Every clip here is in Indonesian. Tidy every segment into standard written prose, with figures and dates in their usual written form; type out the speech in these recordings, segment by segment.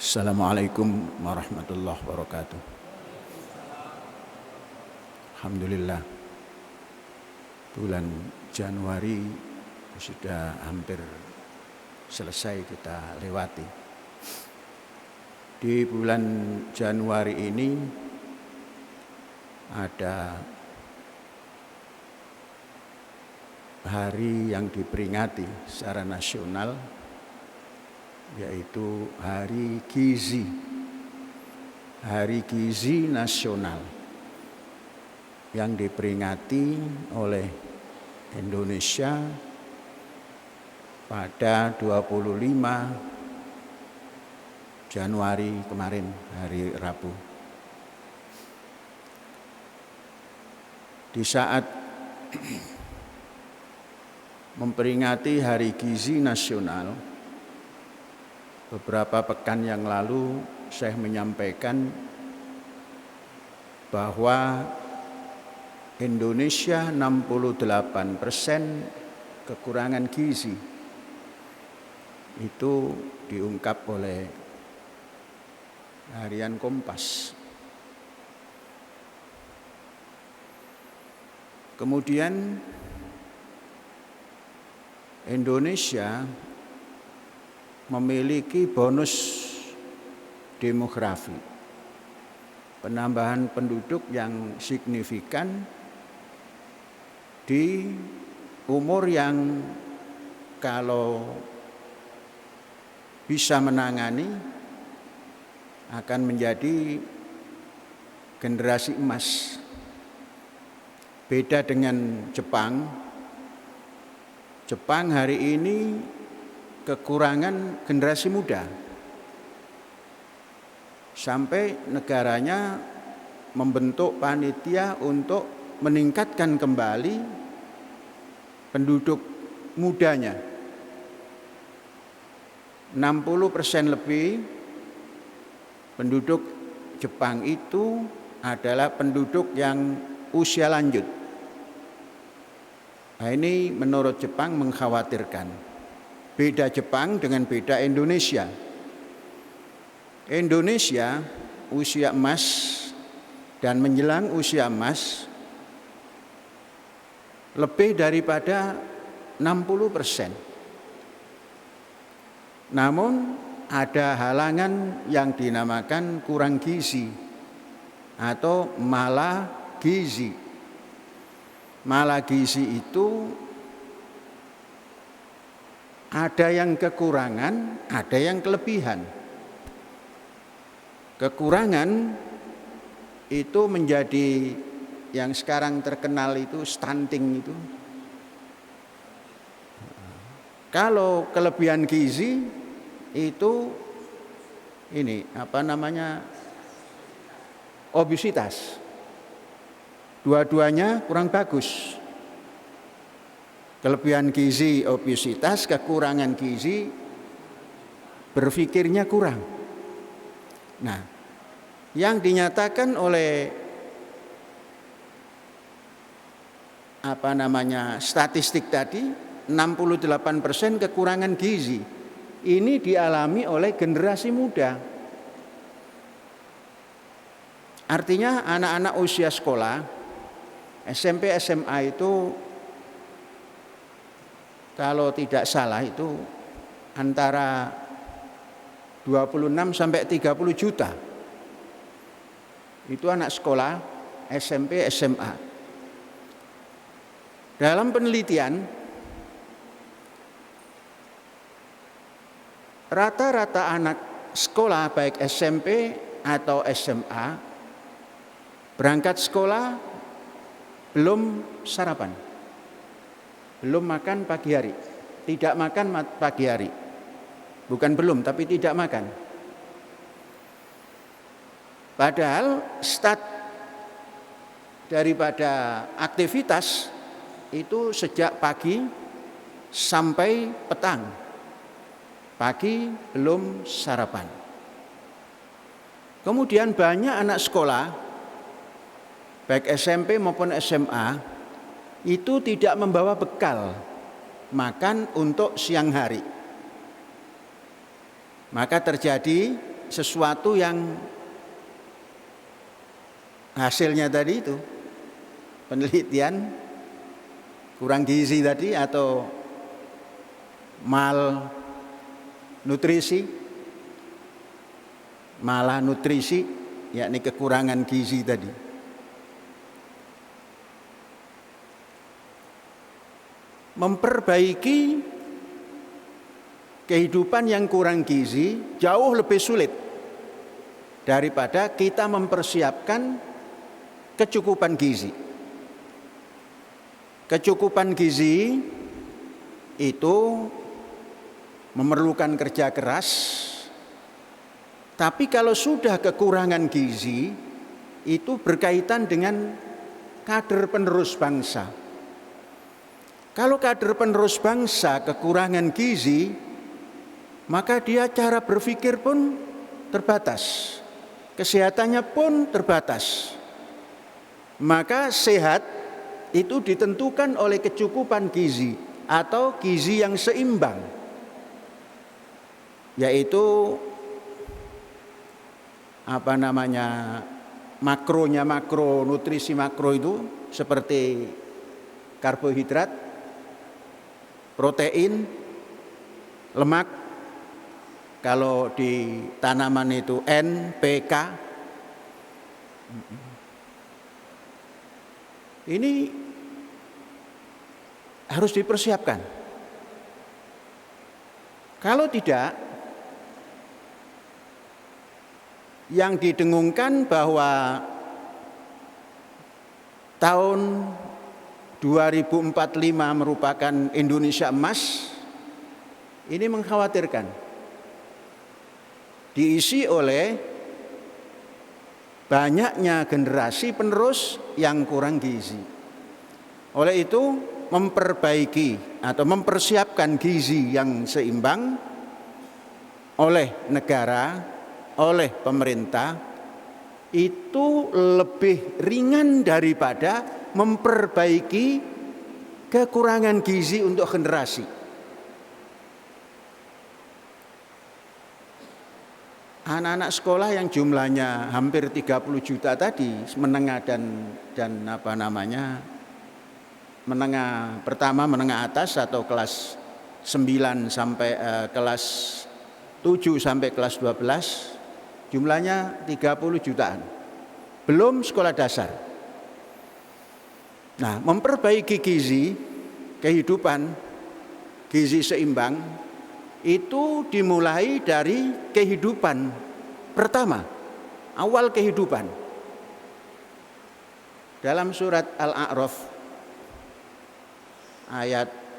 Assalamualaikum warahmatullahi wabarakatuh. Alhamdulillah, bulan Januari sudah hampir selesai kita lewati. Di bulan Januari ini ada hari yang diperingati secara nasional, yaitu Hari Gizi, Hari Gizi Nasional yang diperingati oleh Indonesia pada 25 Januari kemarin, hari Rabu. Di saat memperingati Hari Gizi Nasional, beberapa pekan yang lalu saya menyampaikan bahwa Indonesia 68% kekurangan gizi. Itu diungkap oleh Harian Kompas. Kemudian Indonesia memiliki bonus demografi, penambahan penduduk yang signifikan di umur yang kalau bisa menangani akan menjadi generasi emas. Beda dengan Jepang. Jepang hari ini kekurangan generasi muda, sampai negaranya membentuk panitia untuk meningkatkan kembali penduduk mudanya. 60% lebih penduduk Jepang itu adalah penduduk yang usia lanjut. Nah, ini menurut Jepang mengkhawatirkan. Beda Jepang dengan beda Indonesia. Indonesia usia emas dan menjelang usia emas lebih daripada 60%. Namun ada halangan yang dinamakan kurang gizi atau malah gizi. Malah gizi itu ada yang kekurangan, ada yang kelebihan. Kekurangan itu menjadi yang sekarang terkenal itu stunting itu. Kalau kelebihan gizi itu ini obesitas. Dua-duanya kurang bagus. Kelebihan gizi obesitas, kekurangan gizi berpikirnya kurang. Nah, yang dinyatakan oleh statistik tadi, 68% kekurangan gizi. Ini dialami oleh generasi muda. Artinya anak-anak usia sekolah, SMP, SMA itu kalau tidak salah itu antara 26 sampai 30 juta. Itu anak sekolah SMP, SMA. Dalam penelitian, rata-rata anak sekolah baik SMP atau SMA berangkat sekolah belum sarapan. Belum makan pagi hari, tidak makan pagi hari. Bukan belum, tapi tidak makan. Padahal start daripada aktivitas itu sejak pagi sampai petang. Pagi belum sarapan. Kemudian banyak anak sekolah, baik SMP maupun SMA, itu tidak membawa bekal makan untuk siang hari. Maka terjadi sesuatu yang hasilnya tadi itu penelitian kurang gizi tadi atau malnutrisi, yakni kekurangan gizi tadi. Memperbaiki kehidupan yang kurang gizi jauh lebih sulit daripada kita mempersiapkan kecukupan gizi. Kecukupan gizi itu memerlukan kerja keras, tapi kalau sudah kekurangan gizi itu berkaitan dengan kader penerus bangsa. Kalau kader penerus bangsa kekurangan gizi, maka dia cara berpikir pun terbatas, kesehatannya pun terbatas. Maka sehat itu ditentukan oleh kecukupan gizi atau gizi yang seimbang, yaitu nutrisi makro itu seperti karbohidrat, protein, lemak, kalau di tanaman itu N, P, K. Ini harus dipersiapkan. Kalau tidak, yang didengungkan bahwa tahun 2045 merupakan Indonesia emas, ini mengkhawatirkan. Diisi oleh banyaknya generasi penerus yang kurang gizi. Oleh itu, memperbaiki atau mempersiapkan gizi yang seimbang oleh negara, oleh pemerintah, itu lebih ringan daripada memperbaiki kekurangan gizi untuk generasi. Anak-anak sekolah yang jumlahnya hampir 30 juta tadi, menengah dan menengah pertama, menengah atas atau kelas 9 sampai kelas 7 sampai kelas 12, jumlahnya 30 jutaan. Belum sekolah dasar. Nah, memperbaiki gizi, kehidupan, gizi seimbang, itu dimulai dari kehidupan pertama, awal kehidupan. Dalam surat Al-A'raf,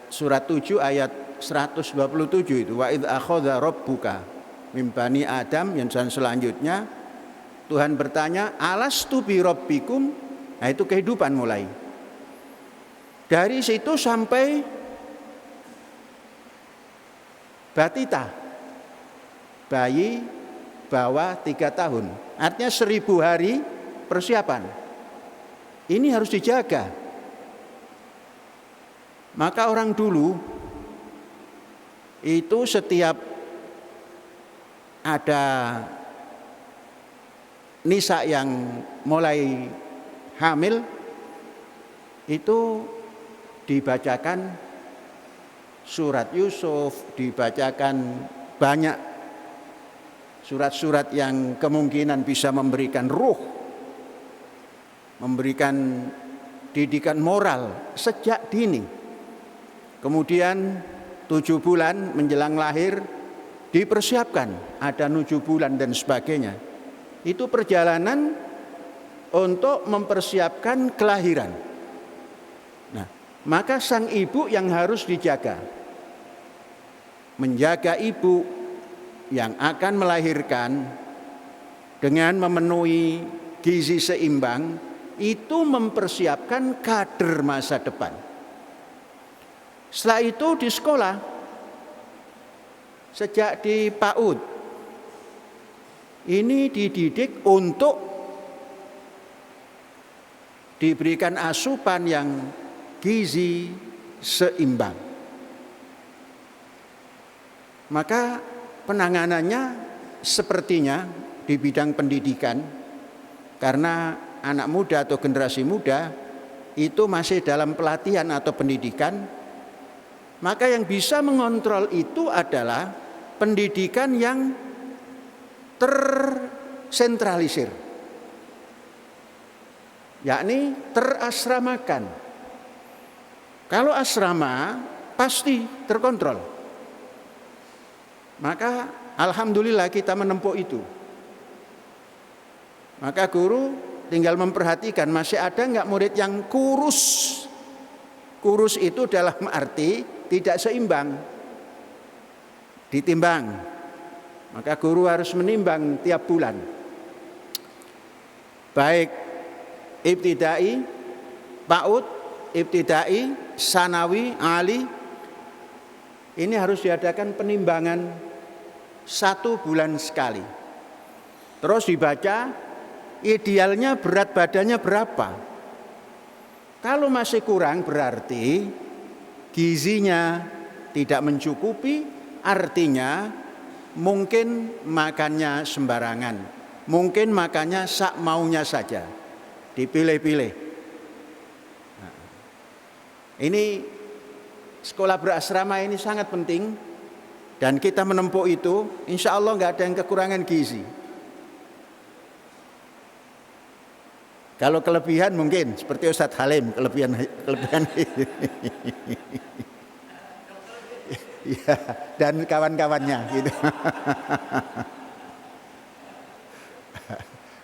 surat 7 ayat 127 itu, wa idz akhadha rabbuka mim bani Adam, yang selanjutnya Tuhan bertanya, alastu bi rabbikum. Nah, itu kehidupan mulai. Dari situ sampai batita, bayi bawah 3 tahun, artinya 1000 hari persiapan. Ini harus dijaga. Maka orang dulu itu setiap ada nisa yang mulai hamil, itu dibacakan surat Yusuf, dibacakan banyak surat-surat yang kemungkinan bisa memberikan ruh, memberikan didikan moral sejak dini. Kemudian 7 bulan menjelang lahir dipersiapkan, ada 7 bulan dan sebagainya. Itu perjalanan untuk mempersiapkan kelahiran. Nah, maka sang ibu yang harus dijaga, menjaga ibu yang akan melahirkan dengan memenuhi gizi seimbang, itu mempersiapkan kader masa depan. Setelah itu di sekolah, sejak di PAUD, ini dididik untuk diberikan asupan yang gizi seimbang. Maka penanganannya sepertinya di bidang pendidikan, karena anak muda atau generasi muda itu masih dalam pelatihan atau pendidikan, maka yang bisa mengontrol itu adalah pendidikan yang tersentralisir, yakni terasramakan. Kalau asrama pasti terkontrol. Maka alhamdulillah kita menempuh itu. Maka guru tinggal memperhatikan masih ada enggak murid yang kurus. Kurus itu dalam arti tidak seimbang. Ditimbang. Maka guru harus menimbang tiap bulan. Baik ibtidai, PAUD, ibtidai, sanawi, ali, ini harus diadakan penimbangan 1 bulan sekali. Terus dibaca idealnya berat badannya berapa. Kalau masih kurang berarti gizinya tidak mencukupi, artinya mungkin makannya sembarangan, mungkin makannya sak maunya saja, dipilih-pilih. Nah, ini sekolah berasrama ini sangat penting, dan kita menempuh itu, insya Allah nggak ada yang kekurangan gizi. Kalau kelebihan mungkin seperti Ustadz Halim, kelebihan ya, dan kawan-kawannya gitu.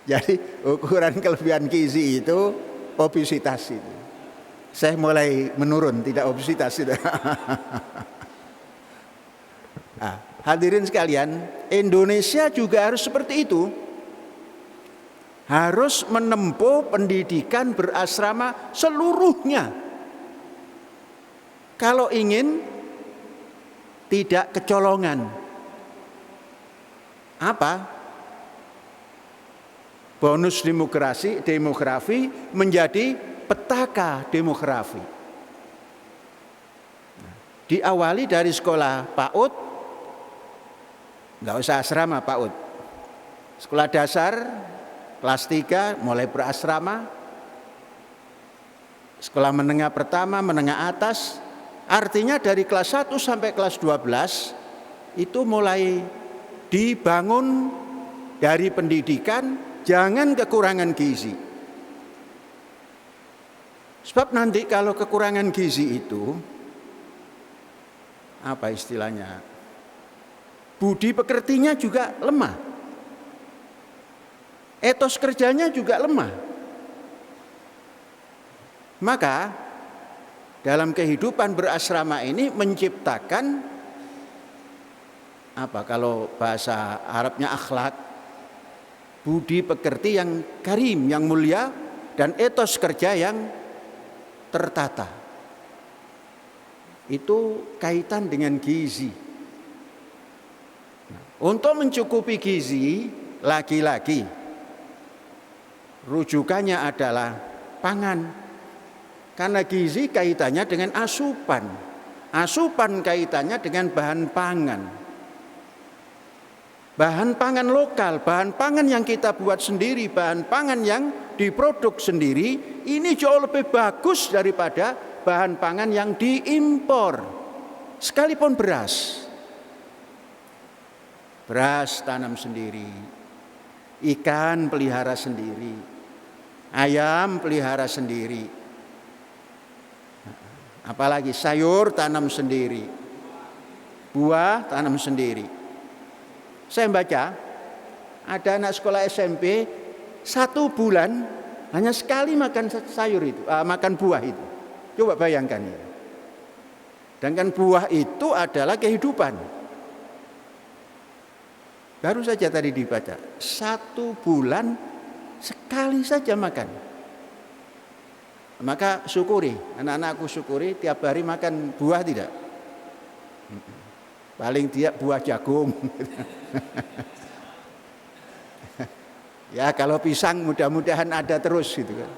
Jadi ukuran kelebihan gizi itu obesitas itu. Saya mulai menurun, tidak obesitas itu. Nah, hadirin sekalian, Indonesia juga harus seperti itu. Harus menempuh pendidikan berasrama seluruhnya. Kalau ingin tidak kecolongan. Apa? Bonus demografi menjadi petaka demografi. Diawali dari sekolah PAUD, nggak usah asrama PAUD. Sekolah dasar kelas 3 mulai berasrama. Sekolah menengah pertama, menengah atas, artinya dari kelas 1 sampai kelas 12 itu mulai dibangun dari pendidikan, jangan kekurangan gizi. Sebab nanti kalau kekurangan gizi itu, apa istilahnya, budi pekertinya juga lemah, etos kerjanya juga lemah. Maka dalam kehidupan berasrama ini menciptakan apa, kalau bahasa Arabnya akhlak, budi pekerti yang karim, yang mulia, dan etos kerja yang tertata. Itu kaitan dengan gizi. Untuk mencukupi gizi, lagi-lagi rujukannya adalah pangan. Karena gizi kaitannya dengan asupan. Asupan kaitannya dengan bahan pangan. Bahan pangan lokal, bahan pangan yang kita buat sendiri, bahan pangan yang diproduk sendiri, ini jauh lebih bagus daripada bahan pangan yang diimpor. Sekalipun beras. Beras tanam sendiri, ikan pelihara sendiri, ayam pelihara sendiri, apalagi sayur tanam sendiri, buah tanam sendiri. Saya baca ada anak sekolah SMP 1 bulan hanya sekali makan sayur itu, makan buah itu. Coba bayangkan itu. Dan kan buah itu adalah kehidupan. Baru saja tadi dibaca 1 bulan sekali saja makan. Maka syukuri, anak-anakku syukuri tiap hari makan buah tidak? Paling tidak buah jagung. Ya kalau pisang mudah-mudahan ada terus gitu kan.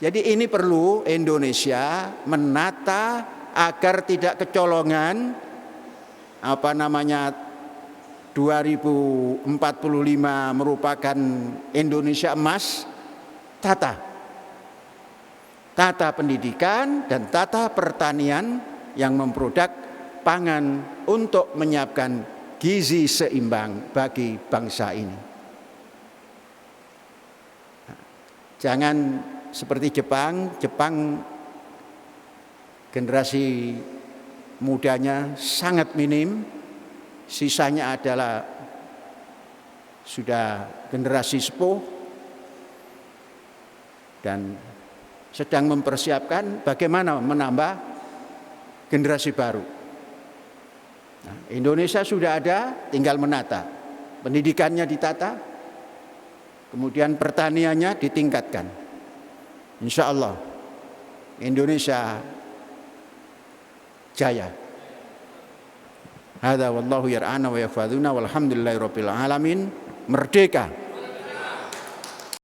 Jadi ini perlu Indonesia menata agar tidak kecolongan 2045 merupakan Indonesia emas, tata pendidikan dan tata pertanian yang memproduk pangan untuk menyiapkan gizi seimbang bagi bangsa ini. Jangan seperti Jepang generasi mudanya sangat minim, sisanya adalah sudah generasi sepuh dan sedang mempersiapkan bagaimana menambah generasi baru. Nah, Indonesia sudah ada, tinggal menata. Pendidikannya ditata, kemudian pertaniannya ditingkatkan. Insya Allah Indonesia jaya. Hadza wallahu yar'ana wa yafaduna walhamdulillahirabbil alamin. Merdeka.